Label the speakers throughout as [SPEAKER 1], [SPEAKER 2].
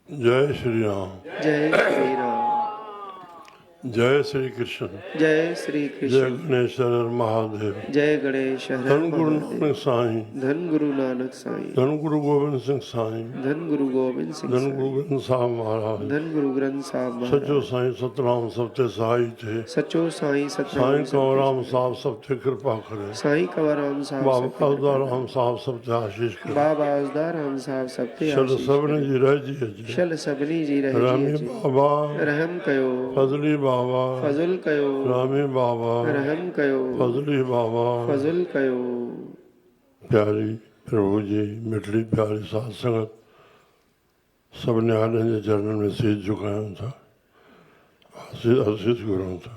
[SPEAKER 1] जय श्री राम।
[SPEAKER 2] जय श्री राम।
[SPEAKER 1] जय श्री कृष्ण।
[SPEAKER 2] जय श्री
[SPEAKER 1] जय
[SPEAKER 2] कृष्ण।
[SPEAKER 1] गणेश हर महादेव।
[SPEAKER 2] जय गणेश हर
[SPEAKER 1] धन गुरु
[SPEAKER 2] महादेव।
[SPEAKER 1] नानक साईं।
[SPEAKER 2] धन गुरु नानक साईं।
[SPEAKER 1] धन गुरु गोविंद सिंह साईं।
[SPEAKER 2] धन गुरु गोविंद सिंह
[SPEAKER 1] धन गुरु
[SPEAKER 2] साईं।
[SPEAKER 1] ग्रंथ साहिब महाराज।
[SPEAKER 2] धन गुरु ग्रंथ साहब
[SPEAKER 1] सचो
[SPEAKER 2] महाराज।
[SPEAKER 1] साईं सतनाम सब ते सहाई थे।
[SPEAKER 2] सचो साईं
[SPEAKER 1] साईं
[SPEAKER 2] सतनाम
[SPEAKER 1] कंवराम
[SPEAKER 2] सब
[SPEAKER 1] साहब सब ते कृपा करे।
[SPEAKER 2] साईं कंवराम साहब
[SPEAKER 1] बाबा
[SPEAKER 2] सब ते कृपा
[SPEAKER 1] उदाराम
[SPEAKER 2] करे।
[SPEAKER 1] साहब सब ते आशीष करे।
[SPEAKER 2] बाबा उदाराम साहब सब ते
[SPEAKER 1] शल
[SPEAKER 2] आशीष
[SPEAKER 1] सभिनी
[SPEAKER 2] करे।
[SPEAKER 1] जी रहिजी अचे।
[SPEAKER 2] शल सभिनी जी रहिजी
[SPEAKER 1] रामी
[SPEAKER 2] अचे।
[SPEAKER 1] बाबा
[SPEAKER 2] रहम कयो।
[SPEAKER 1] फजली बाबा।
[SPEAKER 2] फज़ुल कयो।
[SPEAKER 1] रामी बाबा
[SPEAKER 2] रहम कयो।
[SPEAKER 1] फजली बाबा।
[SPEAKER 2] फज़ुल कयो।
[SPEAKER 1] प्यारी प्रभु जी मिठड़ी प्यारी साध संगत सब न्याणियुनि जे चरणनि में शीश झुकायूं था। आशीष घुरूं था।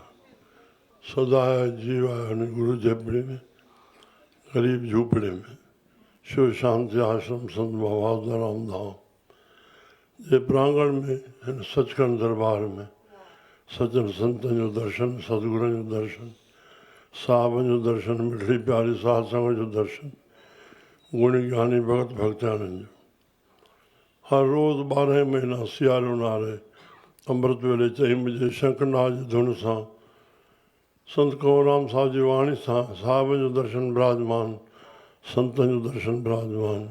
[SPEAKER 1] सदाए जीवाए हुन गुरु झेपड़े में गरीब झूपड़े में शिव शांति आश्रम संत बाबा उदाराम धाम जे प्रांगण में हिन सचखंड दरबार में सजन संतनि जो दर्शन सतगुरनि जो दर्शन साहबनि जो दर्शन मिठड़ी प्यारी साध संगत जो दर्शन गुणी ज्ञानी भगत भक्ताननि जो हर रोज़ 12 महीना सियारो नारे अमृत वेले 4 बजे शंखनाद जी धुन सां संत कंवराम साहब जी वाणी सां साहब जो दर्शन विराजमान संतनि जो दर्शन विराजमान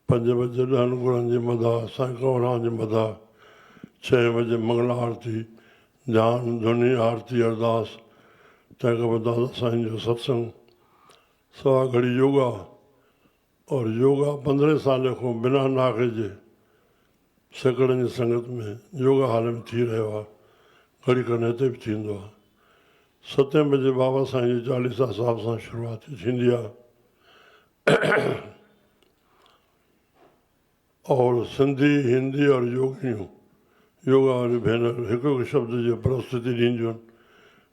[SPEAKER 1] 5 बजे 10 गुरनि जी मदाह साईं कंवराम जी मदाह 6 बजे मंगला आरती ध्यान धुनी आरती अरदास तंहिंखां पोइ दादा साईं जो सत्संग सवा घड़ी योगा और योगा 15 साल खां बिना नागे जे सैकड़नि जी संगत में योगा हाल में थी रहियो आहे। घड़ी खनि हिते बि थींदो आहे। 7 बजे बाबा साईं जी चालीसा साहिब सां शुरूआती थींदी आहे और सिंधी हिंदी और योगिनियूं योगा वारियूं भेनरूं हिकु हिकु शब्द जी प्रस्तुति ॾींदियूं आहिनि।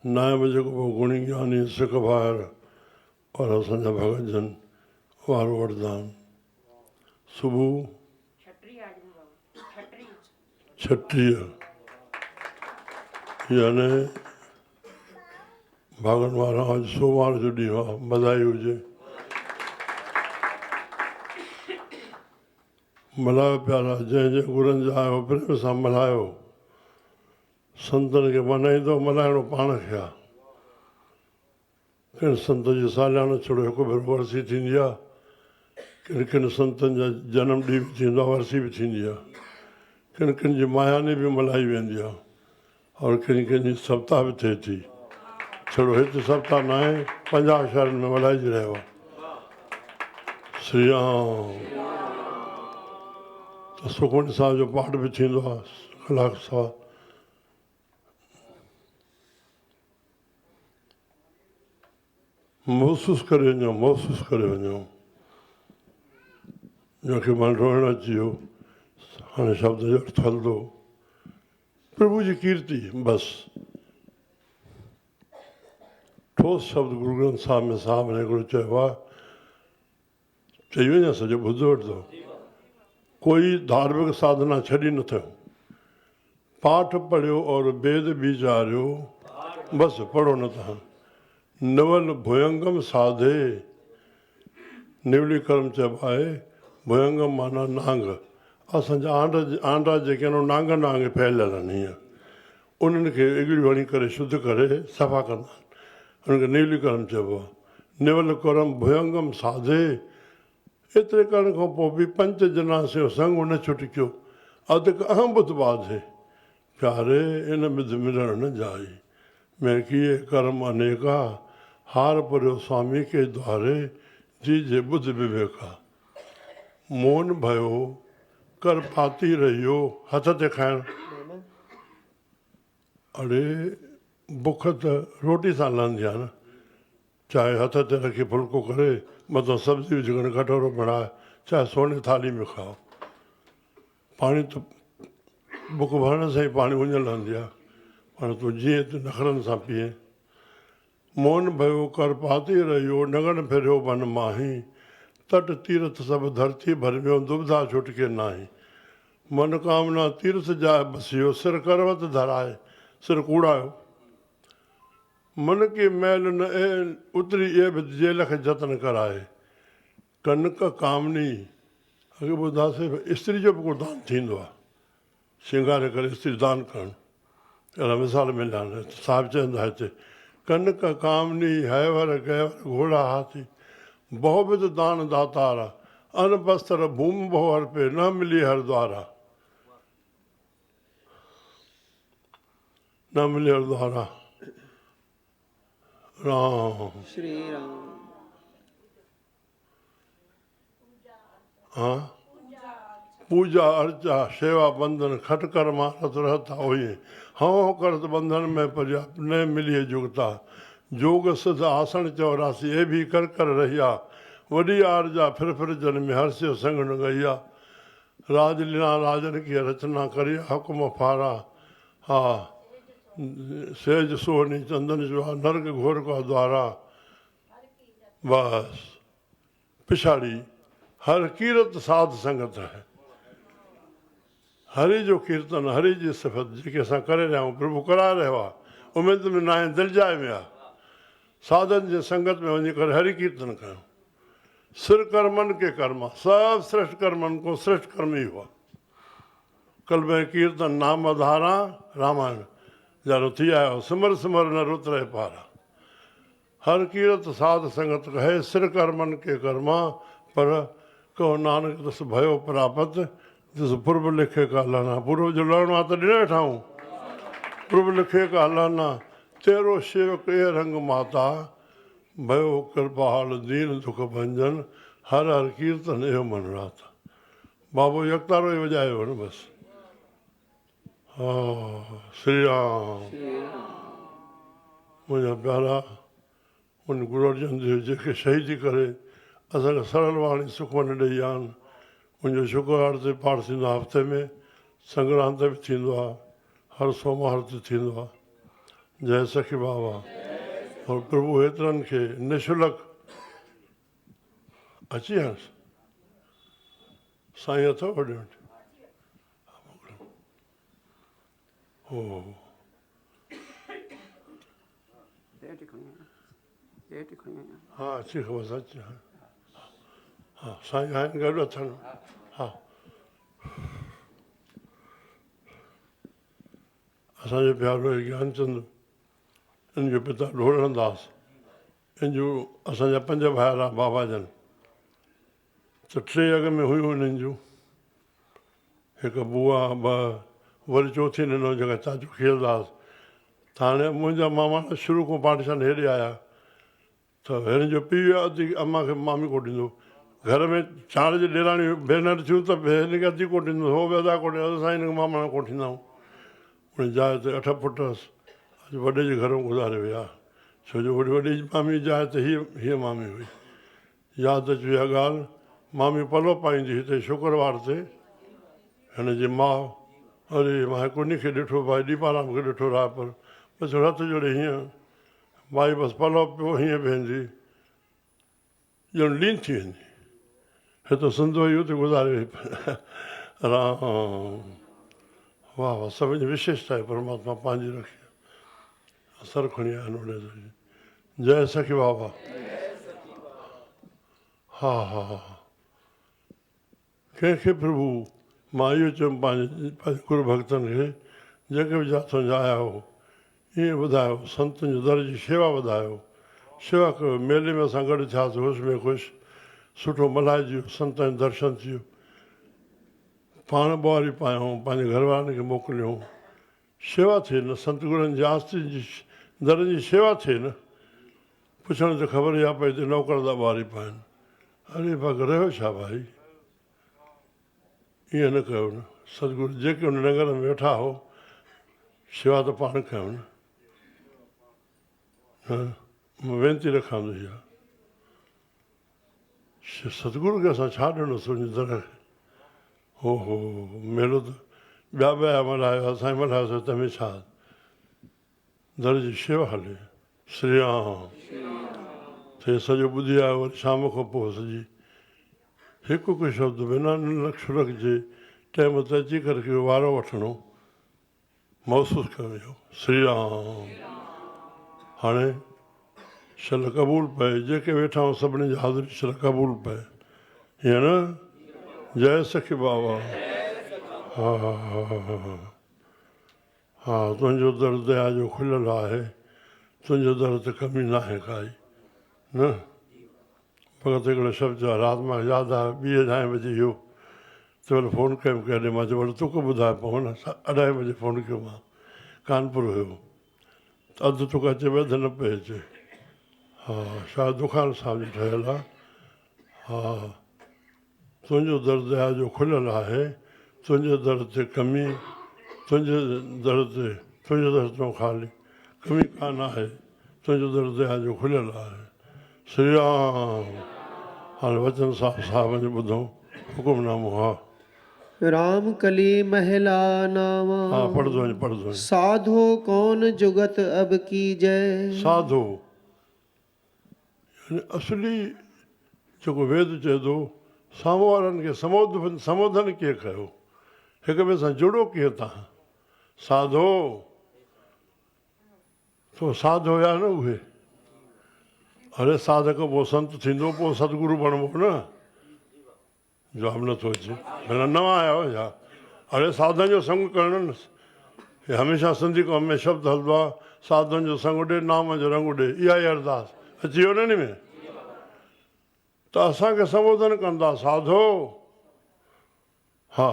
[SPEAKER 1] 9 बजे खां पोइ गुणी ज्ञानी सिख भाइर और असांजा भगत जन वारो वठंदा आहिनि। सुबुह 36 यानी भागन वारा अॼु सोमवार जो ॾींहुं आहे। बधाई हुजे। मल्हायो प्यारा जंहिं गुरनि जा आहियो प्रेम सां मल्हायो। संतनि खे मल्हाईंदो मल्हाइणो पाण खे आहे। किन संत जी सालियानो छड़ो हिकु भेरो वरसी थींदी आहे। किन किन संतनि जा जनम ॾींहुं बि थींदो आहे वरसी बि थींदी आहे। किन किन जी मायानी बि मल्हाई वेंदी आहे और किन किन जी सप्ताह बि थिए थी। छड़ो हिते सप्ताह न आहे 50 शहरनि में मल्हाइजी रहियो आहे। श्री राम। त सुखमनी साहिब जो पाठ बि थींदो आहे कलाक सवा। महसूसु करे वञो महसूसु करे वञो। जंहिंखे मां रोइण अची वियो हाणे शब्द जो अर्थ हलंदो प्रभु जी कीर्ति बसि। ठोस शब्द गुरु ग्रंथ साहिब में साहिब ने हिकिड़ो चयो आहे चई वञा सॼो ॿुधो वठंदो। कोई धार्मिक साधना छॾी न थियो। पाठ पढ़ियो और वेद विचारियो बसि पढ़ो न तव्हां। नवल भुयंगम साधे निवली कर्म चइबो आहे। भुयंगम माना नांग। असांजा आंडा जेके आहिनि नांग नांग फैलियल आहिनि हीअं उन्हनि खे इगड़ियूं हणी करे शुद्ध करे सफ़ा कंदा आहिनि। हुनखे निवली कर्म चइबो आहे। निवल कर्म भुयंगम साधे। एतिरे करण खां पोइ बि पंच जनासे जो संग न छुटकियो। अधु अहम बुध बाधे प्यारे इन विध मिलण न जाई। मैं किए कर्म अनेका हार परियो स्वामी के द्वारे जी जे बुध विवेका। मोन भयो कर पाती रहियो हथ ते खाइण। अड़े बुख त रोटी सां लहंदी आहे न। चाहे हथ ते रखी फुल्को करे मथां सब्जी विझी करे कटोरो बणाए चाहे सोने थाली में खाओ। पाणी त बुख भरण सां ई पाणी उञ लहंदी आहे। पर तूं जीअं तूं नखरनि सां पीए। मोन भयो कर पाती रहियो नगन फिरियो वन माही। तट तीर्थ सभु धरती भरमियो दुविधा छुटके नाही। मनोकामना तीर्थ जाए बसियो सिर करवत धराए सिर कूड़ायो। मन की मैल न उतरी ए बि जे लख जतन कराए। कनक कामनी अॻे ॿुधासीं स्त्री जो बि को दान थींदो आहे। सिंगारे करे स्त्री दान करणु। अहिड़ा मिसाल मिलिया आहिनि। साहिबु चवंदा हिते कनक कामनी हैवर गैवर घोड़ा हाथी बहुविध दान दातारा अन बस्तर भूमि बहु अर्पे न मिली हर द्वारा। न मिली हर द्वारा। राम
[SPEAKER 2] श्री राम।
[SPEAKER 1] हाँ पूजा अर्चा सेवा बंधन खटकर मारत रहता होइए हाँ करत बंधन में पर्याप्त न मिलिए जुगता जोग सिद्ध आसन 84 ये भी कर रहिया वडी आरजा फिर जन्म हर्ष्य संग न गैया राजलीला राजन की रचना करिया हुक्म फारा। हाँ सेज सोहनी चंदन जो नर्क घोर का द्वारा। बस पिछाड़ी हर कीरत साध संगत है। हरि जो कीर्तन हरि जी सिफ़त जेके असां करे रहिया आहियूं प्रभु कराए रहियो आहे उमेद में न आहे दिलजाए में आहे। साधन जे संगत में वञी करे हरि कीर्तन कयूं। सिर कर्मन के कर्मा सब श्रेष्ठ कर्मन को श्रेष्ठ कर्म ही हुआ। कल में कीर्तन नाम धारा रामायण जानो थी आयो सिमर सिमर न रुत रहे पारा। हर कीरत साध संगत कहे सिर कर्मन के कर्मा पर कहो नानक दस भयो प्रापत जिस पूर्व लिखे का लाना। पूर्व जो लड़ना तो ॾिनो ठाऊं पूर्व लिखे का लाना तेरो सेवक ये रंग माता भयो कृपाल दीन दुख भंजन हर हर कीर्तन एव मन राता। बाबू यकतारो ही वजायो न बस। हाँ श्री राम। मुंहिंजा प्यारा उन गुरु अर्जन देव जेके शहीदी करे असांखे सरल वाणी सुखमन ॾेई आहिनि मुंहिंजो शुक्रवार ते पाठ थींदो आहे हफ़्ते में संक्रांत बि थींदो आहे हर सोमवार ते थींदो आहे। जय सखी बाबा। और प्रभु हेतिरनि खे निशुल्क अची विया साईं अथव वॾे वटि हो हा अची ख़बर अची हा साईं आहिनि गॾु अथनि। हा असांजो प्यारो ज्ञानचंद इन जो पिता ढोलणदास इन जूं असांजा 5 भाइरा बाबा जन त 3 अॻ में हुयूं हिननि जूं हिकु बुआ 2 वरी चौथी ॾिनो जेका चाचू खीरदास त हाणे मुंहिंजा मामा शुरू खां पाठशाला हेॾे आया त हिन जो पीउ अधी अम्मा खे मामी कोट ॾींदो घर में चार जी ॾेराणियूं भेनर थियूं त हिनखे अधी कोट ॾींदो हो बि अधा कोट असां हिनखे मामा कोठींदा आहियूं। उन जाइ ते 8 पुट हुअसि अॼु वॾे जे घर में गुज़ारे विया छो जो वॾी जी मामी जाइ त हीअ मामी हुई। यादि अची इहा ॻाल्हि मामी पलो पाईंदी हिते शुक्रवार ते हिन जी माउ अरे मां हिकु उन खे ॾिठो भाई दीपाराम खे ॾिठो राह पर बसि हथ जोड़े हीअं माई बसि पलो पियो हीअं वेंदी ॼण लीन थी वेंदी। हिते सिंधो ई उते गुज़ारे वई राम। वाह वाह सभिनी जी विशेषता आहे परमात्मा पंहिंजी रखी असर खणी आया आहिनि उन ते। जय सखी बाबा। हा हा कंहिंखे प्रभु मां इहो चयुमि पंहिंजे गुरू भक्तनि खे जेके बि जाथों जा आया हो ईअं ॿुधायो संतनि जो दर जी शेवा वधायो शेवा कयो। मेले में असां गॾु थियासीं होश में ख़ुशि सुठो मल्हाइजी वियो संतनि जो दर्शन थी वियो पाण ॿुहारी पायूं पंहिंजे घरवारनि खे मोकिलियूं शेवा थिए न संत गुरुनि जी आस्ती जी दर जी शेवा थिए न। पुछण त ख़बर इहा पई त नौकर था ॿुहारी पाइनि अरे भॻ रहियो छा भाई ईअं न कयो न। सतगुरु जेके हुन नगर में वेठा हो शेवा त पाण कयूं न। मां वेनती रखां थो इहा सतगुरू खे असां छा ॾिनोसीं उन दर खे। हो मेलो त ॿिया मल्हायो असां मल्हायोसीं तंहिंमें छा दर जी शेवा हले। श्री राम। थे सॼो ॿुधी आयो वरी शाम खां पोइ सॼी हिकु शब्द बिना लक्ष्य रखिजे टाइम ते अची करे वारो वठिणो महसूसु कयो वियो। श्री राम। हाणे शल क़बूल पए जेके वेठा आहियूं सभिनी जी हाज़िरी शल क़बूल पए हीअं न। जय सखी बाबा। हा हा तुंहिंजो दर दया जो खुलियल आहे, तुंहिंजो दर ते कमी न आहे काई न। भगत हिकिड़ो शब्द आहे, राति मां यादि आहे 2:30 बजे इहो त वरी फ़ोन कयमि कॾहिं मां चयो वरी तोखे ॿुधाए पोइ न 2:30 बजे फ़ोन कयो मां, कानपुर हुयो त अधु तुक अचे अधु न पए अचे। हा शायदि दुकान साहिब जी ठहियल आहे। हा तुंहिंजो दर दया जो खुलियल आहे, तुंहिंजे दर ते कमी, तुंहिंजे दर ते तुंहिंजे दर तूं ख़ाली कमी कान आहे, तुंहिंजो दर दया जो खुलियल आहे। श्री राम। हाणे वचन साहिब जो ॿुधूं हुकुमनामो। हा
[SPEAKER 2] राम कली महिला नामा।
[SPEAKER 1] हा पढ़ंदो वञ।
[SPEAKER 2] साधो कौन जुगत अब की जय।
[SPEAKER 1] साधो असली जेको वेद चए थो, साम्हूं वारनि खे संबोधन कीअं कयो, हिक ॿिए सां जुड़ो कीअं तव्हां। साधो तो साधो हुया न उहे। अरे साधक पोइ संत थींदो, पोइ सतगुरु बणिबो न। जवाबु नथो अचे, भला नवां आया हो छा। अरे साधन जो संग करणु न, हे हमेशह सिंधी कौम में शब्द हलंदो आहे, साधन जो संग ॾे नाम जो रंग ॾे, इहा ई अरदास अची वियो न इन में। त असांखे संबोधन कंदा साधो। हा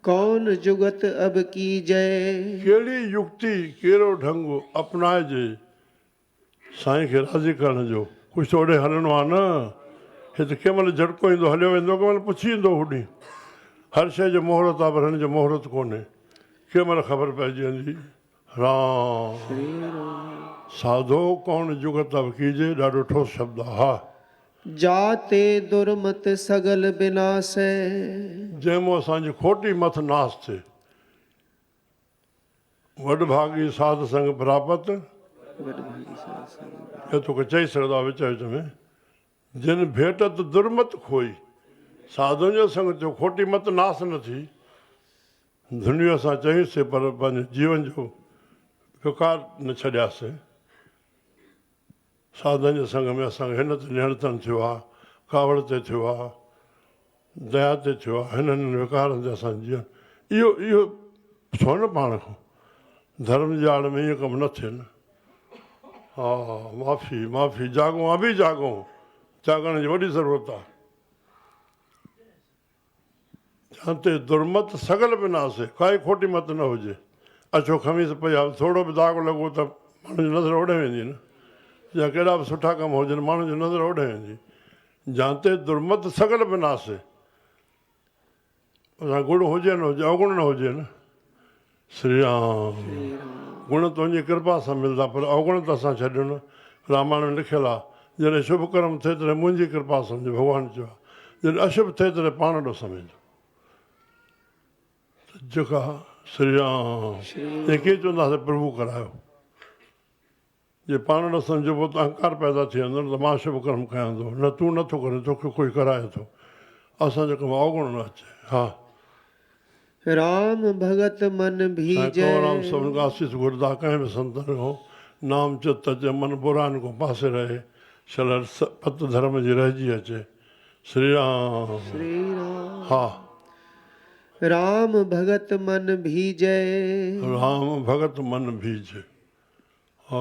[SPEAKER 2] कौन जुगत अब की जय।
[SPEAKER 1] कहिड़ी युक्ति कहिड़ो ढंग अपनाइजे साईं खे राज़ी करण जो। कुझु त ओॾे हलणो आहे न, हिते कंहिं महिल झटको ईंदो हलियो वेंदो, कंहिं महिल पुछी ईंदो होॾी। हर शइ जो मुहूर्त आहे पर हिन जो मुहूर्त कोन्हे, कंहिं महिल ख़बर पइजी वेंदी। राम साधो कौन जुगत अब कीजे, ॾाढो ठोस शब्द आहे। हा
[SPEAKER 2] जाते दुर्मत सगल विनाशे।
[SPEAKER 1] जंहिंमें असांजी खोटी मथ नास थिए। वॾभागी साध संग प्रापत, हे तोखे चई सघंदो आहे विच विच में, जिन भेटत दुर्मत खोई। साधुनि जो संग थियो, खोटी मत नास न थी। दुनिया असां चईसीं पर पंहिंजे जीवन जो विकार न छॾियासीं। साधन जे संग में असांखे हिन ते निहणतन थियो आहे, कावड़ ते थियो आहे, दया ते थियो आहे, हिननि विकारनि ते असां जीवन इहो छो न पाण खां धर्म जी आड़ में इहो कमु न थिए न। हा माफ़ी जागूं, अभी जागूं, जागण जी वॾी ज़रूरत आहे। जाते दुर्मत सगल विनाश आहे, काई खोटी मत न हुजे। अछो खमीस पई आहे, थोरो बि दाग लॻो त माण्हू जी नज़र ओॾे वेंदी न। या कहिड़ा बि सुठा कम हुजनि, माण्हू जी नज़र ओॾे वेंदी। जाते दुर्मत सगल विनाश आहे, असां गुण हुजे न हुजे, अवगुण न हुजे न। श्री राम। गुण तुंहिंजी कृपा सां मिलंदा, पर अवगुण त असां छॾियो न। रामायण में लिखियलु आहे, जॾहिं शुभ कर्म थिए तॾहिं मुंहिंजी कृपा सम्झो, भॻवानु चयो आहे। जॾहिं अशुभ थिए तॾहिं पाण ॾो सम्झो। जेका श्री राम ऐं कीअं चवंदासीं प्रभु करायो। जे पाण ॾो सम्झो पोइ त अहंकार पैदा थी वेंदो न, त मां शुभ कर्म कयां थो, न तूं नथो करे, तोखे कोई कराए थो। असांजो कमु अवगुण न अचे। हा
[SPEAKER 2] राम भगत मन भीजे।
[SPEAKER 1] राम सभिनि खां आसीस घुरदा कंहिं बि संतन खां, नाम चित अचे, मन बुरान खां पासे रहे, शल पत धर्म जी रहिजी अचे। श्री राम। हा
[SPEAKER 2] राम भगत मन भीजे।
[SPEAKER 1] राम भगत मन भीजे। हा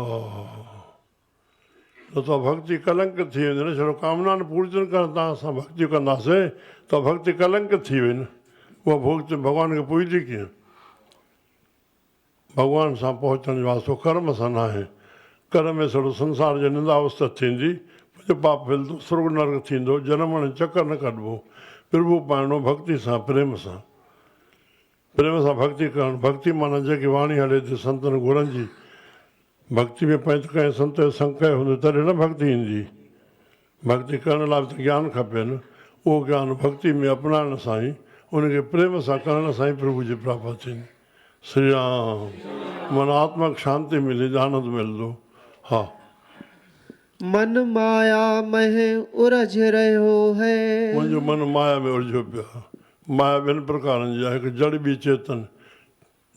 [SPEAKER 1] न त भक्ति कलंक थी वेंदी न। छड़ो कामना पूरितन करण तां असां भक्ति कंदासीं त भक्ति कलंक थी वई न। उहा भक्ति भॻवान खे पुॼंदी कीअं। भॻवान सां पहुचण जो वास्तो कर्म सां न आहे। कर्म में थोरो संसार जी निंदा उस्तत थींदी, पाप मिलंदो, सुर्ग नर्क थींदो, जनमण चकर न कढिबो। प्रभु पाइणो भक्ति सां, प्रेम सां। प्रेम सां भक्ति करणु। भक्ति माना जेकी वाणी हले थी संतनि गुरनि जी, भक्ति में पंहिंजो कंहिं संत जो संग कयो हूंदो तॾहिं न भक्ति ईंदी। भक्ति करण लाइ त ज्ञान खपे न। उहो ज्ञान भक्ति में अपनाइण सां ई, उनखे प्रेम सां करण सां ई प्रभु जी प्राप्त थींदी। श्री राम। मन आत्मक शांति मिले, आनंद मिलंदो। हा
[SPEAKER 2] मन माया में उलझ रहियो है।
[SPEAKER 1] मुंहिंजो मन माया में उलझियो पियो आहे। माया ॿिनि प्रकारनि जी आहे, हिकु जड़ ॿी चेतन।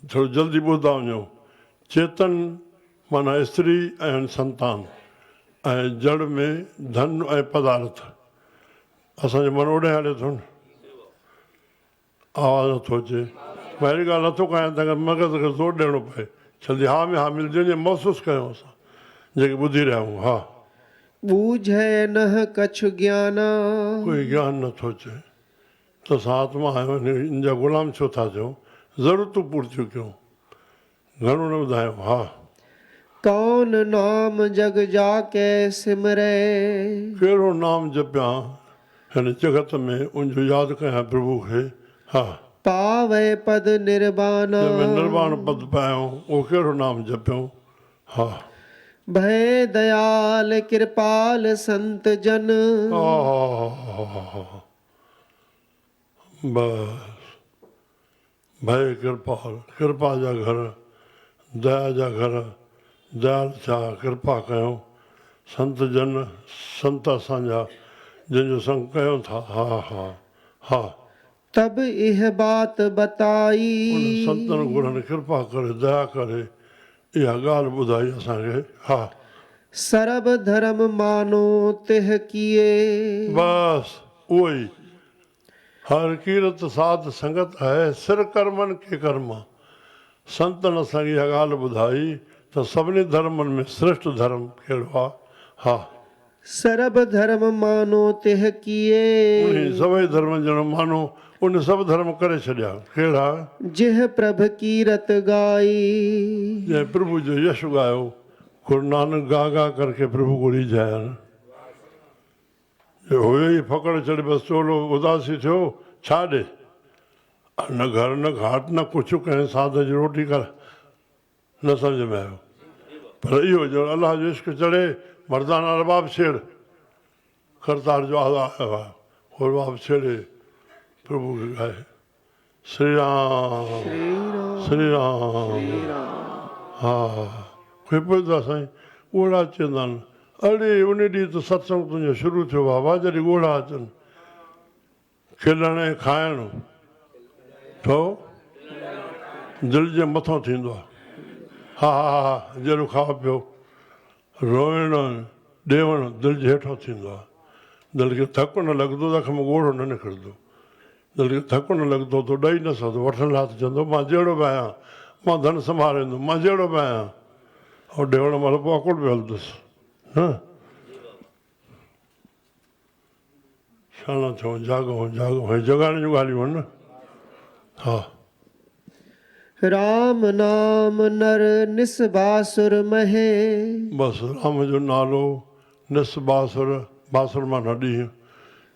[SPEAKER 1] थोरो जल्दी ॿुधा वञो। चेतन माना स्त्री ऐं संतान, ऐं जड़ में धन ऐं पदार्थ। असांजो मन ओॾे हले थो न। आवाज़ नथो अचे मां अहिड़ी ॻाल्हि नथो कयां तंहिं मग़ज़ खे ज़ोर ॾियणो पए जल्दी हा में हा मिलजे जीअं महसूसु कयूं असां जेके ॿुधी रहिया आहियूं हा
[SPEAKER 2] बूझे नह कछु ज्ञाना
[SPEAKER 1] कोई ज्ञान नथो अचे त असां आत्मा आहियूं इन जा ग़ुलाम छो था थियूं ज़रूरतूं पूरितियूं कयूं घणो न ॿुधायूं हा
[SPEAKER 2] कौन नाम जग जाके सिमरे
[SPEAKER 1] कहिड़ो नाम जपियां हिन जगत में उनजो यादि कयां प्रभु खे हा
[SPEAKER 2] पावे पद निर्वाणा
[SPEAKER 1] जंहिंमें निर्वाण पद पायूं उहो कहिड़ो नाम जपियूं हा
[SPEAKER 2] भय दयाल कृपाल संत जन
[SPEAKER 1] बस भय कृपाल कृपा जा घर दया जा घर दयाल छा कृपा कयूं संत जन संत असांजा जंहिंजो संग कयूं था हा हा हा
[SPEAKER 2] तब इह बात
[SPEAKER 1] उन
[SPEAKER 2] बताई
[SPEAKER 1] संतनि गुरनि कृपा करे दया करे इहा ॻाल्हि ॿुधाई असांखे हा
[SPEAKER 2] सर्ब धर्म मानो तिह किए
[SPEAKER 1] बस उहो ई हर कीरत साध संगत आहे सिर कर्मनि के कर्म संतनि असांखे इहा ॻाल्हि ॿुधाई त सभिनी धर्मनि में श्रेष्ठ धर्म कहिड़ो आहे हा
[SPEAKER 2] सर्ब धर्म मानो तिह किए
[SPEAKER 1] उन सभई धर्म ॼणो मानो उन सभु धर्म करे छॾिया कहिड़ा
[SPEAKER 2] जिह प्रभ कीरत गाई
[SPEAKER 1] जंहिं प्रभु जो यश ॻायो गुरु नानक गा गा करके प्रभु को रिझाया हुयो ई फकड़ चढ़ी बसि चोलो उदासी थियो छा ॾे न घर न घाट न कुझु कंहिं साध जी रोटी कर न सम्झ में आयो पर इहो जो अलाह जो इश्क चढ़े मर्दाना रबाब छेड़ करतार जो आयो आहे हो रबाब छेड़े प्रभु खे ॻाए श्री राम श्री राम हा कोई पुछंदा साईं ॻोढ़ा चवंदा आहिनि अड़े उन ॾींहुं त सत्संग तुंहिंजो शुरू थियो बाबा जॾहिं ॻोढ़ा अचनि खिलण ऐं खाइण छो दिलि जे मथां थींदो आहे हा हा हा जहिड़ो खाओ पियो रोइण ॾेवण दिलि जे हेठां थींदो आहे दिलि खे थकु न लॻंदो त अख में ॻोढ़ो न निकिरंदो दिलि खे थकु न लॻंदो त ॾेई न सघंदो वठण लाइ त चवंदो मां जहिड़ो बि आहियां मां धन संभालींदुमि मां जहिड़ो बि आहियां ऐं ॾेवण महिल पोइ अकुड़ बि हलंदुसि न शाना थियूं जाॻूं जाॻूं हे जॻाइण जूं ॻाल्हियूं आहिनि न हा
[SPEAKER 2] राम नाम नर निसबासुर महे
[SPEAKER 1] बसि राम जो नालो निस बासुर बासुर माना ॾींहुं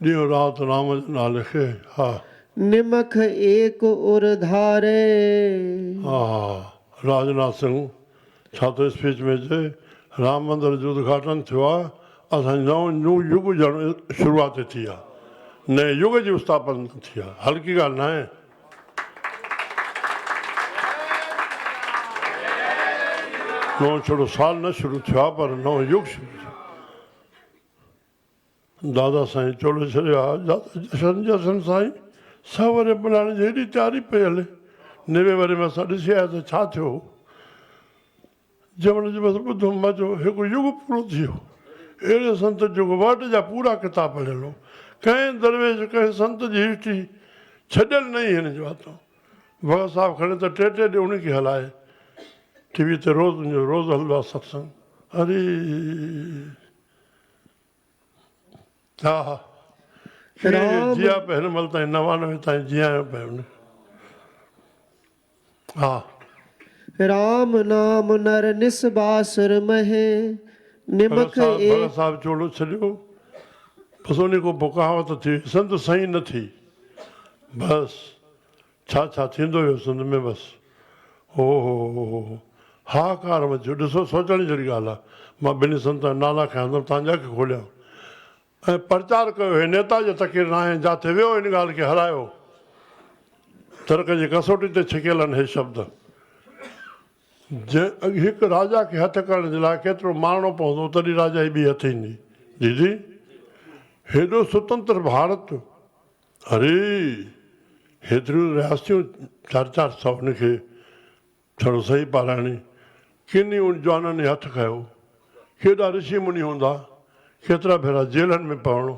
[SPEAKER 1] ॾींहुं राति राम जे नाले खे हा
[SPEAKER 2] निमख एक उर धारे
[SPEAKER 1] हा राजनाथ सिंह छा थो स्पीच में चए राम मंदर जो उद्घाटन थियो आहे असांजो नओं न्यू युग ॼण शुरूआति थी आहे नए युग जी स्थापना थी आहे हल्की ॻाल्हि न आहे नओं छड़ो साल न शुरू थियो आहे पर नओं युग शुरू थियो दादा साईं चोलो छॾियो आहे जशन जशन साईं सवरे मल्हाइण जी हेॾी तयारी पई हले नवे वरे में असां ॾिसी आया त छा थियो जमण जो बसि ॿुधो मां चयो हिकु युग पूरो थी वियो अहिड़े संत जो वर्ड जा पूरा किताब पढ़ियल हो कंहिं दरवेश कंहिं संत जी हिस्ट्री छॾियल न ई हिन जो वातो भगत साहिबु खणे त टे टे ॾींहं उनखे हलाए टीवी ते रोज़ु हलंदो आहे सत्संग अरे हा हा जिया पिया हिन महिल ताईं 99 ताईं जीअं पिया हुन हा
[SPEAKER 2] राम नाम नर निसबासुर महे निमख
[SPEAKER 1] भगत
[SPEAKER 2] एक
[SPEAKER 1] साहिबु चोलो छॾियो बसि उन खां पोइ कहावत थी संत साईं न थी बसि छा थींदो हुयो सिंध में बसि हो हाहाकार मचियो ॾिसो सोचण जहिड़ी ॻाल्हि आहे मां ॿिनी संत जा नाला खणंदुमि तव्हांजा खे खोलिया ऐं प्रचार कयो हे नेता जे तकीर न आहे जिते वियो हिन ॻाल्हि खे हरायो तर्क जी कसोटी ते छिकियल आहिनि हे शब्द हिकु राजा खे हथु करण जे लाइ केतिरो मारणो पवंदो तॾहिं राजा जी ॿी हथ ईंदी दीदी हेॾो स्वतंत्र भारत अरे हेतिरियूं रियासतियूं 400 हुनखे छड़ो सही पाराइणी किनी जवाननि हथु खयो केॾा ऋषि मुनि हूंदा केतिरा भेरा जेलनि में पवणो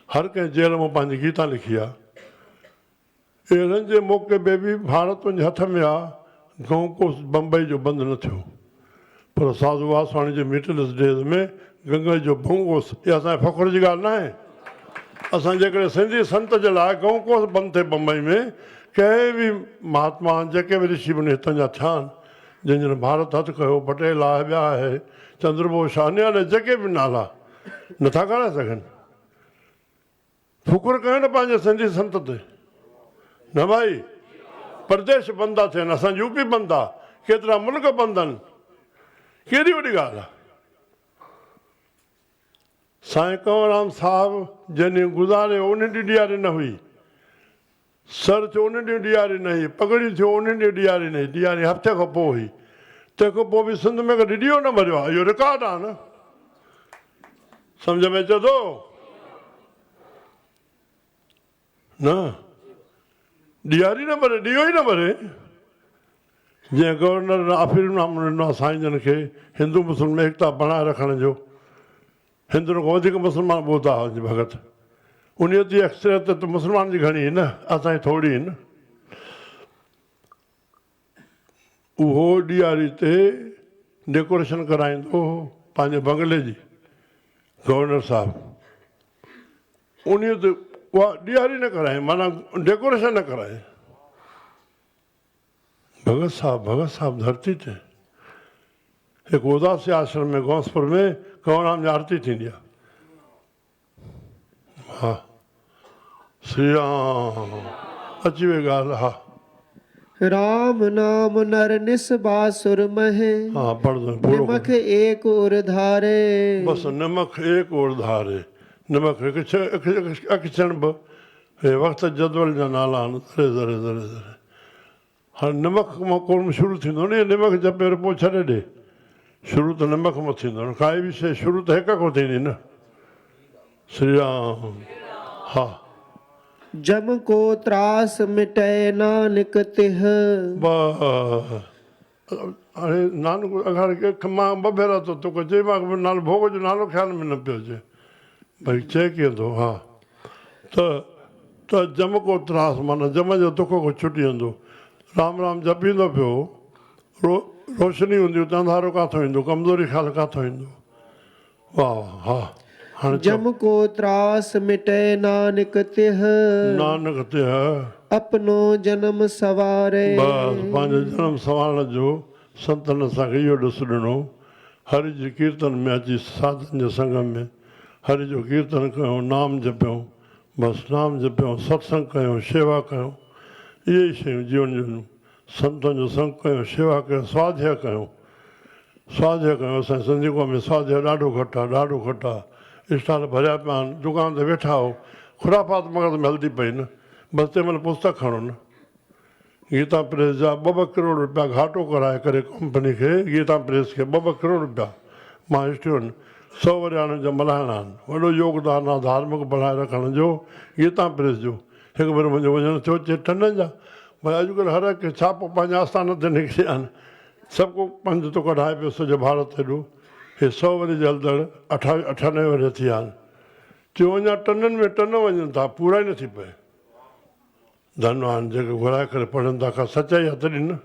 [SPEAKER 1] हर कंहिं जेल में पंहिंजी गीता लिखी आहे अहिड़नि जे मौक़े में बि भारत तुंहिंजे हथ में आहे, गांव को बम्बई जो बंदि न थियो। पर साधू वासवाणी जे मीटिंग्स डेज़ में गंगा जो भंगोस, इहा असांजे फ़ख़ुर जी ॻाल्हि न आहे। असां जेकॾहिं सिंधी संत जे लाइ गांव कोस बंदि थिए बम्बई में, कंहिं बि महात्मा जेके बि ऋषि मुनि हितां जा थिया आहिनि, जंहिंजो भारत हथु कयो, पटेल आहे, ॿिया आहे, चंद्रबोस आहे, अन्य जेके बि नाला नथा ॻाल्हाए सघनि। फ़ुकुर कयो न पंहिंजे सिंधी संत ते, न भाई। प्रदेश बंदि था थियनि, असां यूपी बंदि आहे, केतिरा मुल्क बंदि आहिनि, केॾी वॾी ॻाल्हि आहे। साईं कंवरराम साहिबु जंहिं ॾींहुं गुज़ारे उन ॾींहुं ॾियारी न हुई, सर थियो उन ॾींहुं ॾियारी न हुई, पगड़ी थियो उन ॾींहुं ॾियारी न हुई, ॾियारी हफ़्ते खां पोइ हुई। तंहिंखां पोइ बि सिंध में कॾहिं ॾीओ न भरियो आहे, इहो रिकॉर्ड आहे न। सम्झ में अचे थो न? ॾियारी न भरे, ॾीओ ई न भरे। जीअं गवर्नर आफ़रीनाम ॾिनो आहे साईं जन खे हिंदू मुस्लिम एकता बणाए रखण जो, हिंदुनि खां वधीक मुस्लमान ॿुधा भॻत, उन जी अक्सरियत त मुस्लमान जी घणी न, असांजी थोरी न। उहो ॾियारी ते डेकोरेशन कराईंदो पंहिंजे बंगले जी, गवर्नर साहिबु। उन ते उहा ॾियारी न कराए, माना डेकोरेशन न कराए। भगत साहिबु धरती ते हिकु उदासी आश्रम में गौसपुर में कंवरराम जी आरती थींदी आहे। हा, श्री राम अची वई ॻाल्हि। हा,
[SPEAKER 2] राम नाम नर निस्बासुर महे,
[SPEAKER 1] हा पढ़ंदो पूरो
[SPEAKER 2] निमख एक उर धारे।
[SPEAKER 1] बसि निमख एक और धारे, निमख हिकु अक्षण बि हे वक़्तु जदवल जा नाला आहिनि, ज़रे ज़रे ज़रे ज़रे। हाणे निमख मां कोन शुरू थींदो न, निमख जपे पोइ छॾे ॾे, शुरू त निमख मां थींदो न, काई बि शइ शुरू त हिक खां थींदी न। श्री राम। हा,
[SPEAKER 2] जम को त्रास मिटै नानक तिह।
[SPEAKER 1] हाणे नानक अगरि मां ॿ भेरा थो तोखे चई मां नालो भोग जो नालो ख़्याल में न पियो अचे, भई चए कीअं थो। हा, त जम को त्रास माना जम जो दुख को छुटी वेंदो। राम राम जपींदो पियो, रोशनी हूंदी त अंधारो काथो ईंदो, कमज़ोरी ख़्याल काथो ईंदो। वाह। हा, हाणे
[SPEAKER 2] जम को त्रास मिटै नानक तिह।
[SPEAKER 1] नानक तिह
[SPEAKER 2] अपनो जन्म सवारे।
[SPEAKER 1] बसि पंहिंजो जनम संवारण जो संतनि असांखे इहो ॾिस ॾिनो। हरि जी कीर्तन में अची साधन जे संग में हरि जो कीर्तन कयूं, नाम जपियूं, बसि नाम जपियूं, सत्संग कयूं, शेवा कयूं, इहे ई शयूं जीवन जूं। संतनि जो संग कयूं, शेवा कयूं, स्वाध्याय कयूं। स्वाध्याय कयूं, असांजे सिंधी कौम में स्वाध्याय ॾाढो घटि आहे, ॾाढो घटि आहे। स्टाल भरिया पिया आहिनि, दुकान ते वेठा हो, खुरापात मगज़ में हलंदी पई न, बसि तंहिं महिल पुस्तक खणो न। गीता प्रेस जा 2-2 करोड़ रुपया घाटो कराए करे कंपनी खे, गीता प्रेस खे 2-2 करोड़ रुपया मां स्टूडेंट 100 वरियाणनि जा मल्हाइणा आहिनि। वॾो योगदान आहे धार्मिक बणाए रखण जो, गीता प्रेस जो। हिकु भेरो मुंहिंजो वञणु थियो अचे टननि जा, भई अॼुकल्ह हर हिकु छापो पंहिंजे आस्थान ते निकिरिया आहिनि, सभु को पंधु थो कढाए पियो सॼो भारत हेॾो। हे 100 वरी जे हलंदड़ 98 वरी थी विया आहिनि। चयो अञा टननि में टन वञनि था, पूरा ई नथी पए। धनवान जेके घुराए करे पढ़नि था, का सचाई आहे तॾहिं न।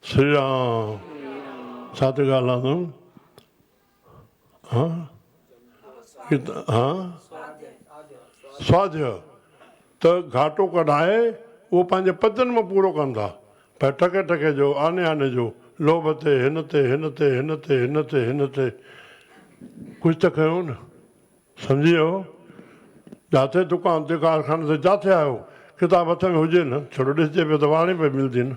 [SPEAKER 1] श्री राम। छा थी ॻाल्हाईंदुमि? हा, हा, स्वाध्याय त घाटो कढाए उहो पंहिंजे पदनि में पूरो कनि था। पर टके टके जो, आने आने जो, लोभ ते, हिन ते, हिन ते, हिन ते, हिन ते, हिन ते, कुझु त कयो न। सम्झी वियो? जिते दुकान ते कारखाने ते जिते आयो, किताब हथ में हुजे न, थोरो ॾिसजे पियो त वाणी पई मिलंदी न।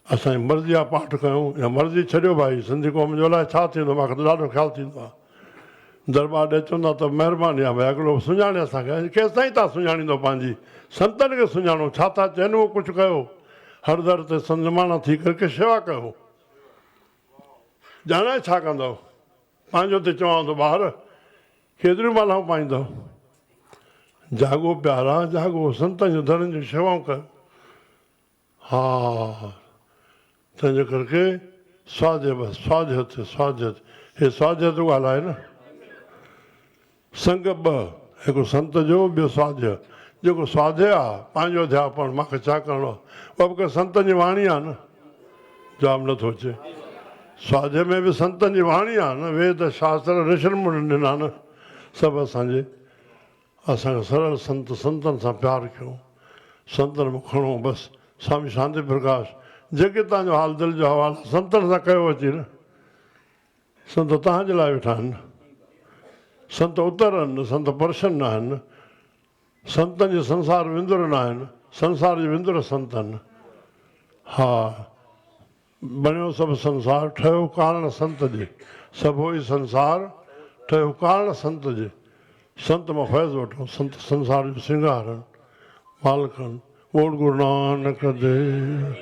[SPEAKER 1] असांजी मर्ज़ी आहे पाठ कयूं या मर्ज़ी छॾियो भाई, सिंधी क़ौम जो अलाए छा थींदो, मूंखे त ॾाढो ख़्यालु थींदो आहे। दरबार ॾे चवंदा त महिरबानी आहे भई अॻिलो सुञाणे असांखे, केसिताईं तव्हां सुञाणींदो पंहिंजी संतनि खे सुञाणो, छा था चवनि उहो कुझु कयो, हर दर ते संजमाना थी करे शेवा कयो। ॼाणाए छा कंदव, पंहिंजो त चवां थो ॿार केतिरियूं मालाऊं पाईंदव। जागो प्यारा जागो, संतनि जो दरनि जूं शेवाऊं कयो। हा, तंहिंजे करके स्वाध्याय, बसि स्वाध्याय थिए, स्वाध्याय। हे स्वाध्याय थो ॻाल्हाए न। संग 2, हिकु संत जो, ॿियो स्वाध्याय। जेको स्वाध्याय आहे पंहिंजो अध्यापन मूंखे छा करिणो आहे उहा बि संतनि जी वाणी आहे न जाम नथो अचे स्वाध्याय में बि संतनि जी वाणी आहे न वेद शास्त्र ऋषिनि मुनिनि ॾिना न सभु असांखे सरल संतनि सां प्यारु कयूं संतनि में खणो बसि स्वामी शांति प्रकाश जेके तव्हांजो हाल दिलि जो हवालु संतनि सां कयो अची न संत तव्हांजे लाइ वेठा आहिनि संत उतर आहिनि संत परशन न आहिनि संतनि जे संसार विंदुर न आहिनि संसार जे विंदुर संत आहिनि हा बणियो सभु संसार ठहियो कारण संत जे सभु ई संसार ठहियो कारण संत जे संत मां फैज़ वठो संत संसार जो श्रृंगार आहिनि मालिक आहिनि बोल गुरु नानक देव